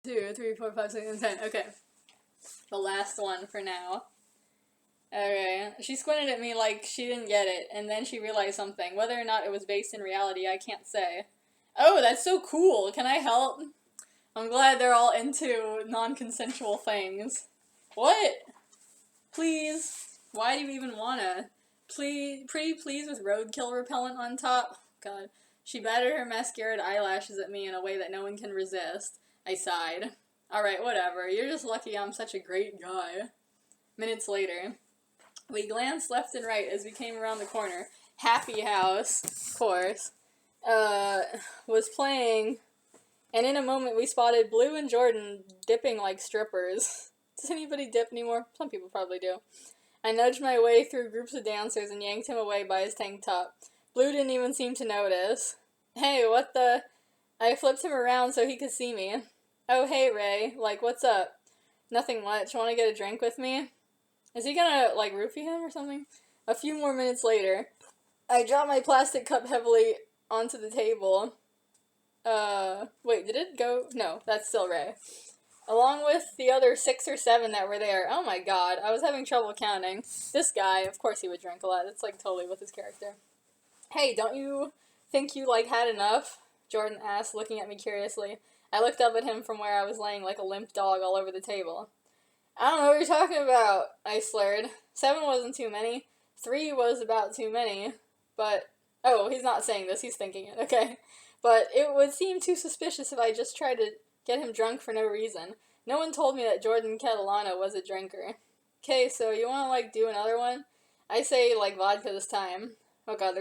2, 3, 4, 5, 6, and 10. Okay. The last one for now. Okay. She squinted at me like she didn't get it, and then she realized something. Whether or not it was based in reality, I can't say. Oh, that's so cool. Can I help? I'm glad they're all into non-consensual things. What? Please? Why do you even wanna? Pretty please with roadkill repellent on top? God. She batted her mascaraed eyelashes at me in a way that no one can resist. I sighed. Alright, whatever. You're just lucky I'm such a great guy. Minutes later, we glanced left and right as we came around the corner. Happy House, of course, was playing, and in a moment we spotted Blue and Jordan dipping like strippers. Does anybody dip anymore? Some people probably do. I nudged my way through groups of dancers and yanked him away by his tank top. Blue didn't even seem to notice. Hey, what the... I flipped him around so he could see me. Oh, hey, Ray. Like, what's up? Nothing much. Want to get a drink with me? Is he gonna, like, roofie him or something? A few more minutes later, I dropped my plastic cup heavily onto the table. Wait, did it go? No, that's still Ray. Along with the other 6 or 7 that were there. Oh my god, I was having trouble counting. This guy, of course he would drink a lot. That's, like, totally with his character. Hey, don't you think you, like, had enough? Jordan asked, looking at me curiously. I looked up at him from where I was laying like a limp dog all over the table. I don't know what you're talking about, I slurred. 7 wasn't too many. 3 was about too many. But, oh, he's not saying this, he's thinking it, okay. But it would seem too suspicious if I just tried to get him drunk for no reason. No one told me that Jordan Catalano was a drinker. Okay, so you wanna, like, do another one? I say, like, vodka this time. Oh god,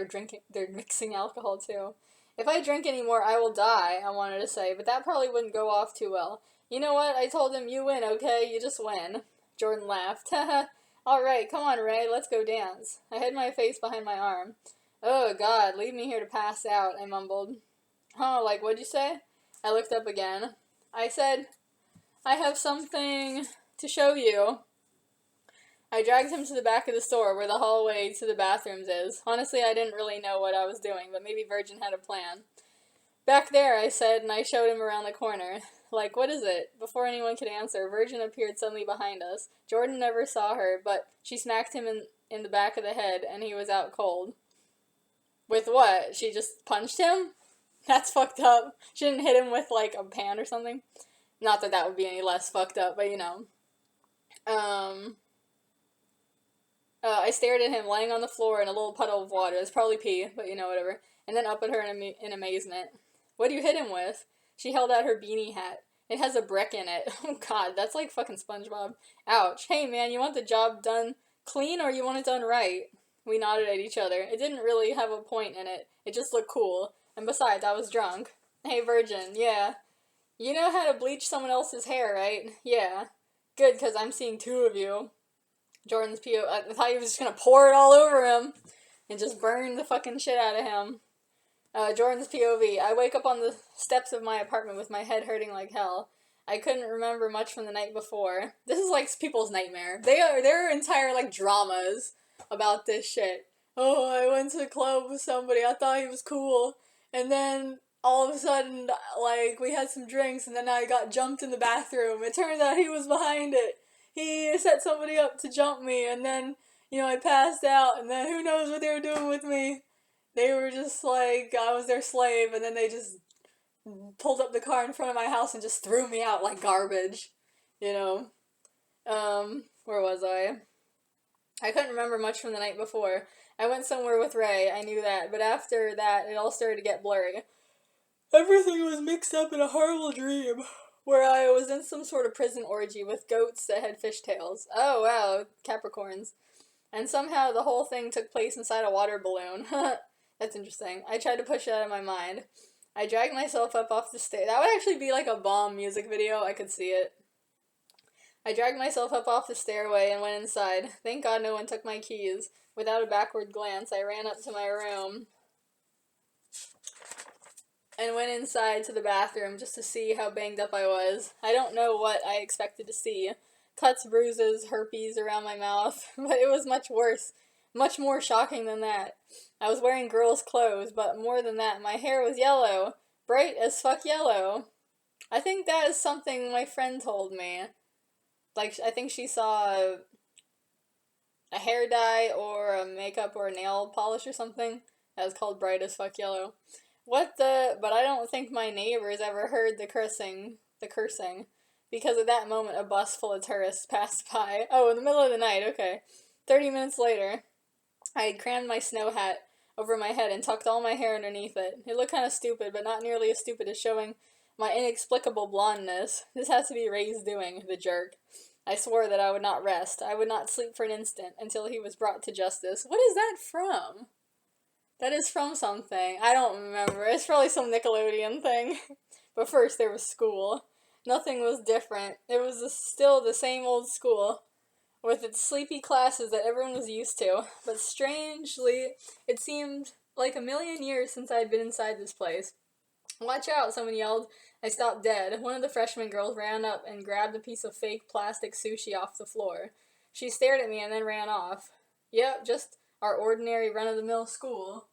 they're mixing alcohol too. If I drink anymore, I will die, I wanted to say, but that probably wouldn't go off too well. You know what? I told him, you win, okay? You just win. Jordan laughed. Haha. Alright, come on, Ray, let's go dance. I hid my face behind my arm. Oh god, leave me here to pass out, I mumbled. Huh, like, what'd you say? I looked up again. I said, I have something to show you. I dragged him to the back of the store where the hallway to the bathrooms is. Honestly, I didn't really know what I was doing, but maybe Virgin had a plan. Back there, I said, and I showed him around the corner. Like, what is it? Before anyone could answer, Virgin appeared suddenly behind us. Jordan never saw her, but she smacked him in the back of the head, and he was out cold. With what? She just punched him? That's fucked up. She didn't hit him with, like, a pan or something. Not that that would be any less fucked up, but you know. I stared at him, laying on the floor in a little puddle of water. It's probably pee, but you know, whatever. And then up at her in amazement. What do you hit him with? She held out her beanie hat. It has a brick in it. Oh god, that's like fucking SpongeBob. Ouch. Hey man, you want the job done clean or you want it done right? We nodded at each other. It didn't really have a point in it. It just looked cool. And besides, I was drunk. Hey Virgin, yeah. You know how to bleach someone else's hair, right? Yeah. Good, because I'm seeing 2 of you. Jordan's PO. I thought he was just gonna pour it all over him and just burn the fucking shit out of him. Jordan's POV. I wake up on the steps of my apartment with my head hurting like hell. I couldn't remember much from the night before. This is like people's nightmare. There are entire like dramas about this shit. Oh, I went to the club with somebody. I thought he was cool, and then all of a sudden, like we had some drinks, and then I got jumped in the bathroom. It turned out he was behind it. He set somebody up to jump me, and then, you know, I passed out, and then who knows what they were doing with me. They were just like, I was their slave, and then they just pulled up the car in front of my house and just threw me out like garbage, you know. Where was I? I couldn't remember much from the night before. I went somewhere with Ray, I knew that, but after that, it all started to get blurry. Everything was mixed up in a horrible dream, where I was in some sort of prison orgy with goats that had fishtails. Oh, wow, Capricorns. And somehow the whole thing took place inside a water balloon. That's interesting. I tried to push it out of my mind. I dragged myself up off the stairs. That would actually be like a bomb music video. I could see it. I dragged myself up off the stairway and went inside. Thank God no one took my keys. Without a backward glance, I ran up to my room and went inside to the bathroom just to see how banged up I was. I don't know what I expected to see. Cuts, bruises, herpes around my mouth, but it was much worse. Much more shocking than that. I was wearing girls' clothes, but more than that, my hair was yellow. Bright as fuck yellow. I think that is something my friend told me. Like, I think she saw a hair dye or a makeup or a nail polish or something that was called Bright as Fuck Yellow. What the? But I don't think my neighbors ever heard the cursing, because at that moment a bus full of tourists passed by. Oh, in the middle of the night, okay. 30 minutes later, I had crammed my snow hat over my head and tucked all my hair underneath it. It looked kind of stupid, but not nearly as stupid as showing my inexplicable blondness. This has to be Ray's doing, the jerk. I swore that I would not rest. I would not sleep for an instant until he was brought to justice. What is that from? That is from something. I don't remember. It's probably some Nickelodeon thing. But first there was school. Nothing was different. It was still the same old school, with its sleepy classes that everyone was used to. But strangely, it seemed like a million years since I had been inside this place. Watch out, someone yelled. I stopped dead. One of the freshman girls ran up and grabbed a piece of fake plastic sushi off the floor. She stared at me and then ran off. Yep, just our ordinary run-of-the-mill school.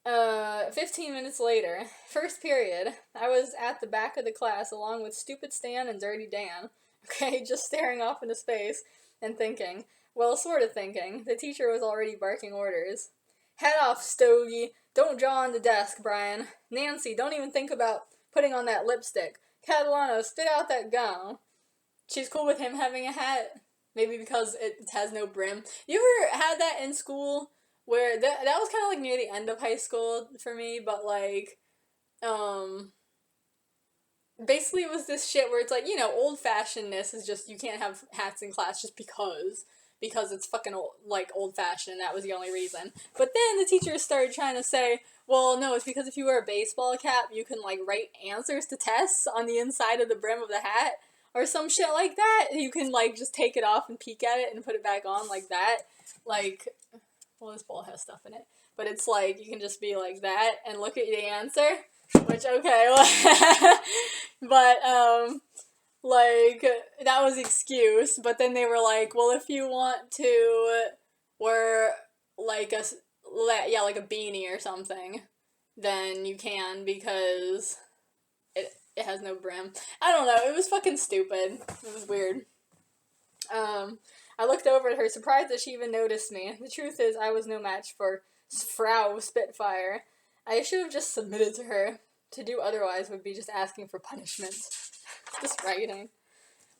15 minutes later, first period, I was at the back of the class along with Stupid Stan and Dirty Dan. Okay, just staring off into space and thinking. Well, sort of thinking. The teacher was already barking orders. Head off, Stogie. Don't draw on the desk, Brian. Nancy, don't even think about putting on that lipstick. Catalano, spit out that gum. She's cool with him having a hat. Maybe because it has no brim. You ever had that in school? Where, that was kind of like near the end of high school for me, but like, basically it was this shit where it's like, old-fashionedness is just, you can't have hats in class just because it's fucking old-fashioned, and that was the only reason. But then the teachers started trying to say, well, no, it's because if you wear a baseball cap, you can, like, write answers to tests on the inside of the brim of the hat, or some shit like that. You can, like, just take it off and peek at it and put it back on like that. Like, well, this bowl has stuff in it. But it's like, you can just be like that and look at the answer. Which, okay. But, like, that was the excuse. But then they were like, well, if you want to wear, like, a beanie or something, then you can, because it has no brim. I don't know. It was fucking stupid. It was weird. I looked over at her, surprised that she even noticed me. The truth is, I was no match for Frau Spitfire. I should have just submitted to her. To do otherwise would be just asking for punishment. Just writing.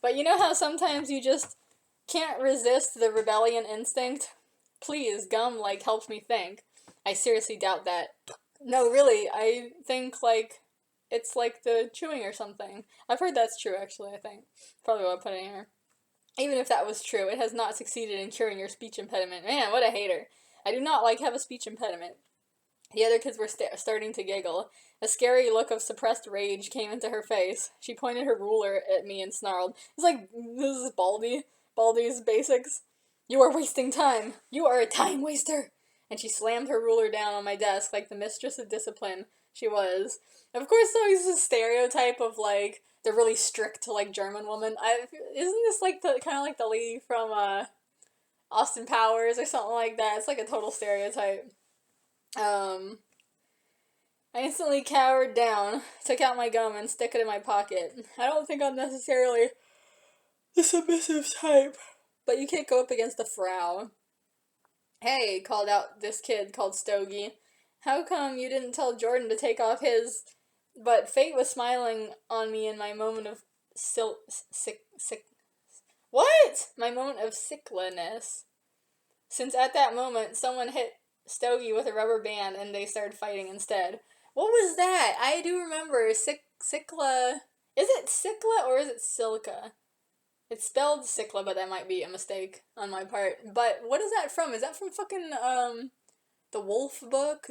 But you know how sometimes you just can't resist the rebellion instinct? Please, gum, helps me think. I seriously doubt that. No, really, I think, it's like the chewing or something. I've heard that's true, actually, I think. Probably what I put in here. Even if that was true, it has not succeeded in curing your speech impediment. Man, what a hater. I do not, have a speech impediment. The other kids were starting to giggle. A scary look of suppressed rage came into her face. She pointed her ruler at me and snarled. It's like, this is Baldy. Baldy's basics. You are wasting time. You are a time waster. And she slammed her ruler down on my desk like the mistress of discipline she was. Of course, there's a stereotype of, the really strict, German woman. Isn't this, kind of like the lady from, Austin Powers or something like that? It's like a total stereotype. I instantly cowered down, took out my gum, and stuck it in my pocket. I don't think I'm necessarily the submissive type, but you can't go up against a Frau. Hey, called out this kid called Stogie. How come you didn't tell Jordan to take off his... But fate was smiling on me in my moment of My moment of sickliness. Since at that moment, someone hit Stogie with a rubber band and they started fighting instead. What was that? I do remember Sikla... Is it Sikla or is it Silka? It's spelled Sikla, but that might be a mistake on my part. But what is that from? Is that from fucking, the Wolf book?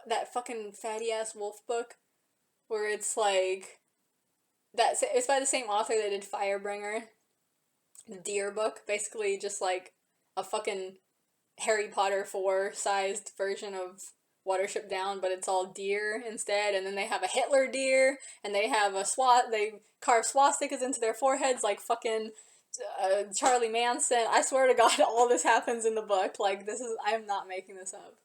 That fucking fatty-ass Wolf book? Where it's it's by the same author that did Firebringer. The Deer book. Basically just a fucking Harry Potter 4-sized version of Watership Down, but it's all deer instead, and then they have a Hitler deer, and they have they carve swastikas into their foreheads like fucking Charlie Manson. I swear to God, all this happens in the book. I'm not making this up.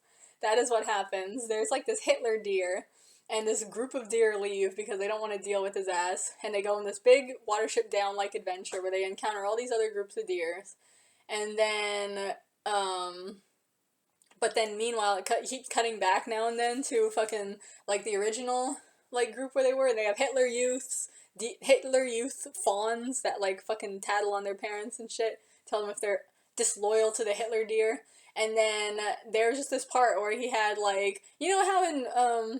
That is what happens. There's this Hitler deer, and this group of deer leave because they don't want to deal with his ass, and they go on this big Watership Down like adventure where they encounter all these other groups of deers, and then but then meanwhile it keeps cutting back now and then to fucking like the original like group where they were, and they have Hitler Youth fawns that like fucking tattle on their parents and shit, tell them if they're disloyal to the Hitler deer. And then there's just this part where he had like, you know how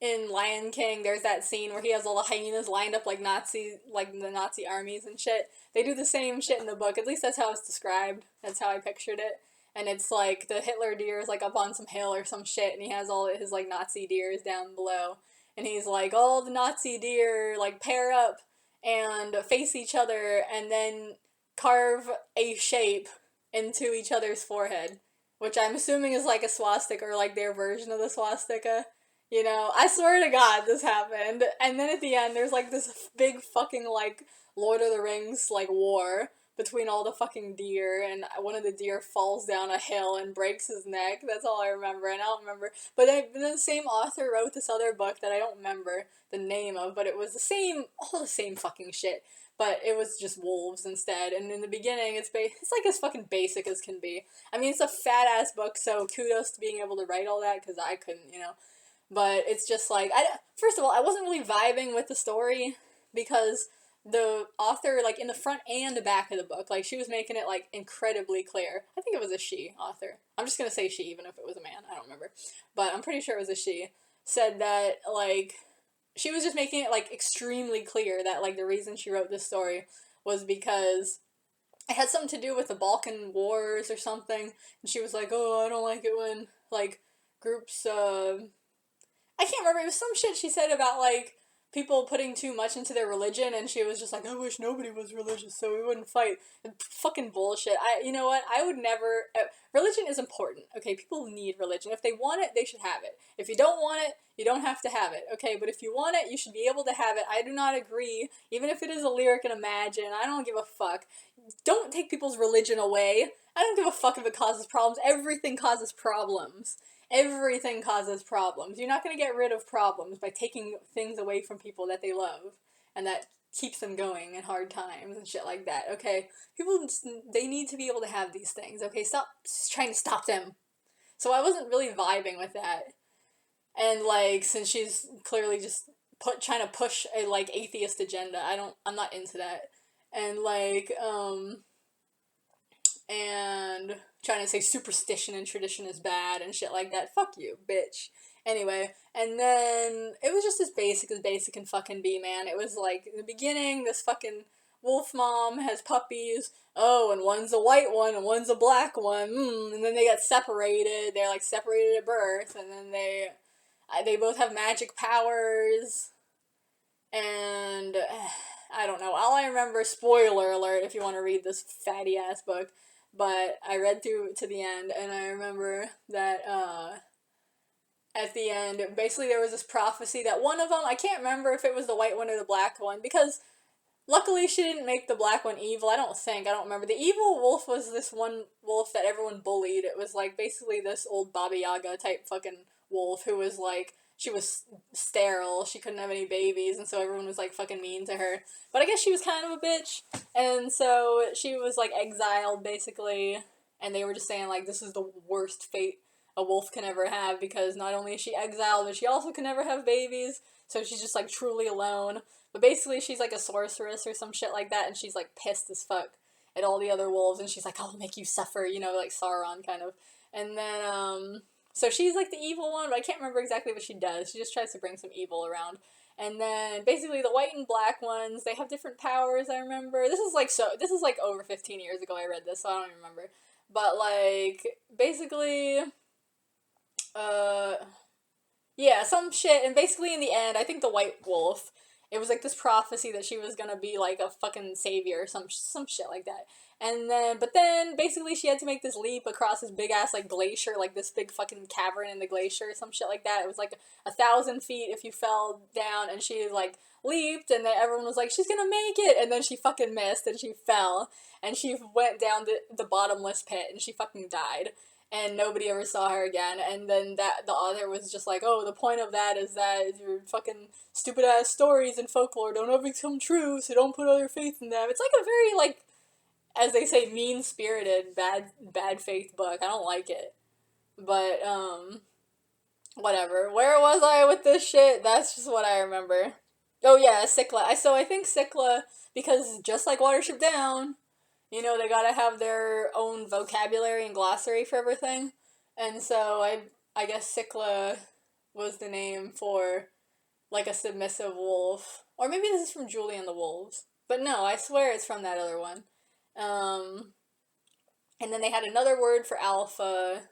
in Lion King there's that scene where he has all the hyenas lined up like the Nazi armies and shit. They do the same shit in the book. At least that's how it's described. That's how I pictured it. And it's like the Hitler deer is like up on some hill or some shit, and he has all his like Nazi deers down below. And he's like, all the Nazi deer like pair up and face each other and then carve a shape into each other's forehead, which I'm assuming is like a swastika or like their version of the swastika. You know, I swear to God this happened. And then at the end, there's like this big fucking like Lord of the Rings like war between all the fucking deer, and one of the deer falls down a hill and breaks his neck. That's all I remember, and I don't remember. But then the same author wrote this other book that I don't remember the name of, but it was all the same fucking shit. But it was just wolves instead, and in the beginning, it's like as fucking basic as can be. I mean, it's a fat-ass book, so kudos to being able to write all that, because I couldn't, you know. But it's just like, first of all, I wasn't really vibing with the story, because the author, like, in the front and the back of the book, like, she was making it, like, incredibly clear. I think it was a she author. I'm just gonna say she, even if it was a man. I don't remember. But I'm pretty sure it was a she. Said that, like, she was just making it, like, extremely clear that, like, the reason she wrote this story was because it had something to do with the Balkan Wars or something. And she was like, oh, I don't like it when, like, groups, I can't remember, it was some shit she said about, like, people putting too much into their religion, and she was just like, I wish nobody was religious so we wouldn't fight. And fucking bullshit. You know what, I would never, religion is important, okay? People need religion. If they want it, they should have it. If you don't want it, you don't have to have it, okay? But if you want it, you should be able to have it. I do not agree, even if it is a lyric in Imagine, I don't give a fuck. Don't take people's religion away. I don't give a fuck if it causes problems. Everything causes problems. Everything causes problems. You're not going to get rid of problems by taking things away from people that they love and that keeps them going in hard times and shit like that, okay? People, they need to be able to have these things, okay? Stop trying to stop them. So I wasn't really vibing with that. And, like, since she's clearly just trying to push a, like, atheist agenda, I'm not into that. And, like, and trying to say superstition and tradition is bad and shit like that. Fuck you, bitch. Anyway, and then it was just as basic can fucking be, man. It was like, in the beginning, this fucking wolf mom has puppies. Oh, and one's a white one and one's a black one. And then they got separated. They're like separated at birth, and then they both have magic powers. And I don't know. All I remember, spoiler alert if you want to read this fatty ass book, but I read through to the end, and I remember that at the end, basically there was this prophecy that one of them, I can't remember if it was the white one or the black one, because luckily she didn't make the black one evil, I don't remember. The evil wolf was this one wolf that everyone bullied. It was like basically this old Baba Yaga type fucking wolf who was like, she was sterile, she couldn't have any babies, and so everyone was like fucking mean to her. But I guess she was kind of a bitch, and so she was like exiled basically, and they were just saying like, this is the worst fate a wolf can ever have, because not only is she exiled, but she also can never have babies, so she's just like truly alone. But basically she's like a sorceress or some shit like that, and she's like pissed as fuck at all the other wolves, and she's like, I'll make you suffer, you know, like Sauron kind of. And then, so she's like the evil one, but I can't remember exactly what she does. She just tries to bring some evil around. And then basically the white and black ones, they have different powers, I remember. This is like over 15 years ago I read this, so I don't even remember. But like, basically, yeah, some shit, and basically in the end, I think the white wolf, it was like this prophecy that she was gonna be like a fucking savior or some shit like that. And then, but then, basically she had to make this leap across this big ass, like, glacier, like this big fucking cavern in the glacier or some shit like that. It was like 1,000 feet if you fell down, and she, like, leaped, and then everyone was like, she's gonna make it, and then she fucking missed, and she fell, and she went down the bottomless pit, and she fucking died. and nobody ever saw her again. And then the author was just like, oh, the point of that is your fucking stupid ass stories and folklore don't ever come true, so don't put all your faith in them. It's like a very, like, as they say, mean spirited, bad faith book. I don't like it. But whatever. Where was I with this shit? That's just what I remember. Oh yeah, Cycla. So I think Cycla, because just like Watership Down, you know, they gotta have their own vocabulary and glossary for everything. And so I guess Cycla was the name for, like, a submissive wolf. Or maybe this is from Julie and the Wolves. But no, I swear it's from that other one. And then they had another word for alpha.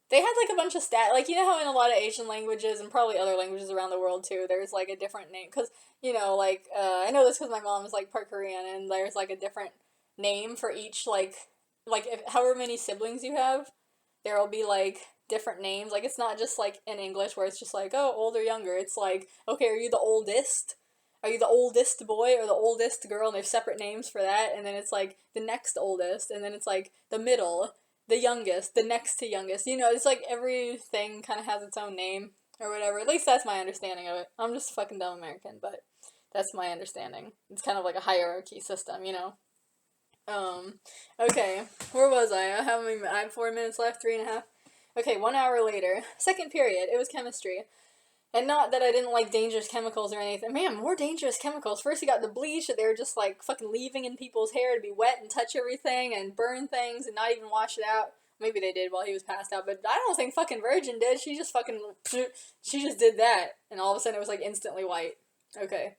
They had, like, a bunch of like, you know how in a lot of Asian languages, and probably other languages around the world, too, there's, like, a different name, because, you know, like, I know this because my mom is, like, part Korean, and there's, like, a different name for each, like, if, however many siblings you have, there'll be, like, different names, like, it's not just, like, in English, where it's just, like, oh, old or younger, it's, like, okay, are you the oldest? Are you the oldest boy or the oldest girl? And they have separate names for that, and then it's, like, the next oldest, and then it's, like, the middle, the youngest, the next to youngest. You know, it's like everything kind of has its own name or whatever. At least that's my understanding of it. I'm just a fucking dumb American, but that's my understanding. It's kind of like a hierarchy system, you know? Okay, where was I? I have 4 minutes left, 3.5. Okay, 1 hour later. Second period, it was chemistry. And not that I didn't like dangerous chemicals or anything. Man, more dangerous chemicals. First you got the bleach that they were just, like, fucking leaving in people's hair to be wet and touch everything and burn things and not even wash it out. Maybe they did while he was passed out, but I don't think fucking Virgin did. She just did that. And all of a sudden it was, like, instantly white. Okay.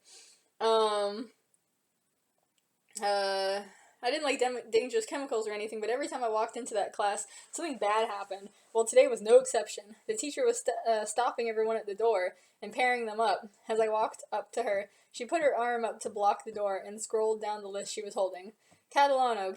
I didn't like dangerous chemicals or anything, but every time I walked into that class, something bad happened. Well, today was no exception. The teacher was stopping everyone at the door and pairing them up. As I walked up to her, she put her arm up to block the door and scrolled down the list she was holding. Catalano,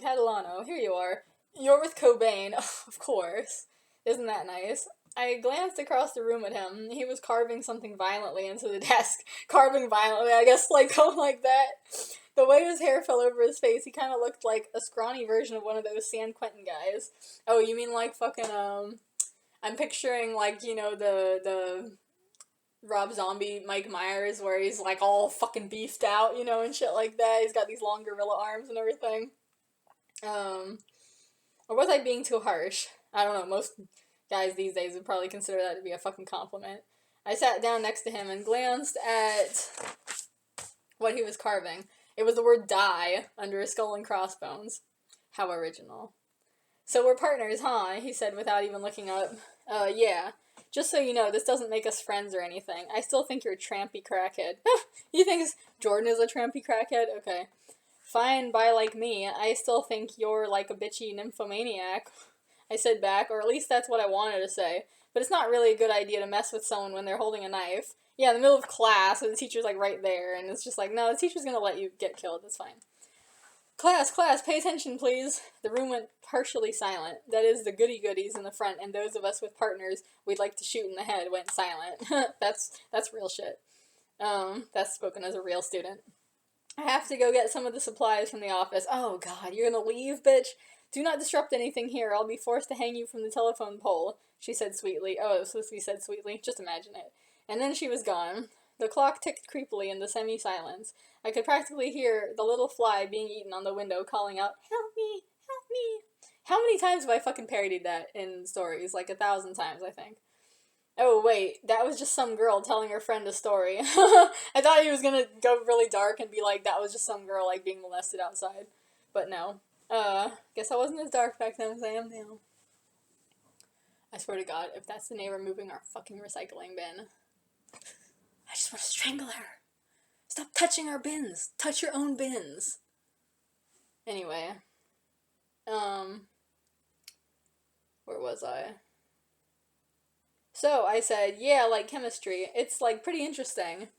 here you are. You're with Cobain. Of course. Isn't that nice? I glanced across the room at him. He was carving something violently into the desk. Carving violently, I guess, like, going like that. The way his hair fell over his face, he kind of looked like a scrawny version of one of those San Quentin guys. Oh, you mean like fucking, I'm picturing, like, you know, the Rob Zombie Mike Myers, where he's, like, all fucking beefed out, you know, and shit like that. He's got these long gorilla arms and everything. Or was I being too harsh? I don't know, most guys these days would probably consider that to be a fucking compliment. I sat down next to him and glanced at what he was carving. It was the word die under a skull and crossbones. How original. So we're partners, huh? He said without even looking up. Yeah. Just so you know, this doesn't make us friends or anything. I still think you're a trampy crackhead. You think Jordan is a trampy crackhead? Okay. Fine, bye like me. I still think you're like a bitchy nymphomaniac. I said back, or at least that's what I wanted to say. But it's not really a good idea to mess with someone when they're holding a knife. Yeah, in the middle of class, and the teacher's, like, right there, and it's just like, no, the teacher's gonna let you get killed, that's fine. Class, pay attention, please. The room went partially silent. That is, the goody-goodies in the front, and those of us with partners we'd like to shoot in the head went silent. That's real shit. That's spoken as a real student. I have to go get some of the supplies from the office. Oh, God, you're gonna leave, bitch? Do not disrupt anything here. I'll be forced to hang you from the telephone pole, she said sweetly. Oh, it was supposed to be said sweetly? Just imagine it. And then she was gone. The clock ticked creepily in the semi-silence. I could practically hear the little fly being eaten on the window calling out, "Help me! Help me!" How many times have I fucking parodied that in stories? Like 1,000 times, I think. Oh, wait, that was just some girl telling her friend a story. I thought he was gonna go really dark and be like, that was just some girl, like, being molested outside. But no. Guess I wasn't as dark back then as I am now. I swear to God, if that's the neighbor moving our fucking recycling bin, I just want to strangle her. Stop touching our bins. Touch your own bins. Anyway. Where was I? So, I said, yeah, like chemistry. It's, like, pretty interesting.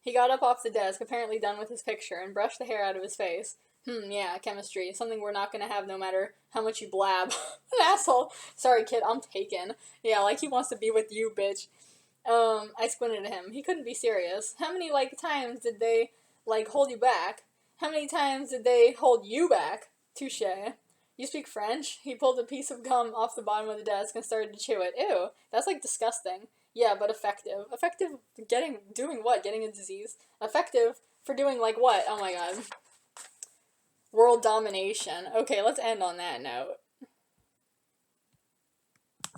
He got up off the desk, apparently done with his picture, and brushed the hair out of his face. Yeah, chemistry. Something we're not gonna have no matter how much you blab. An asshole. Sorry, kid, I'm taken. Yeah, like he wants to be with you, bitch. I squinted at him. He couldn't be serious. How many, like, times did they, like, hold you back? How many times did they hold you back? Touche. You speak French? He pulled a piece of gum off the bottom of the desk and started to chew it. Ew, that's like disgusting. Yeah, but effective. Effective doing what? Getting a disease? Effective for doing like what? Oh my god. World domination. Okay, let's end on that note.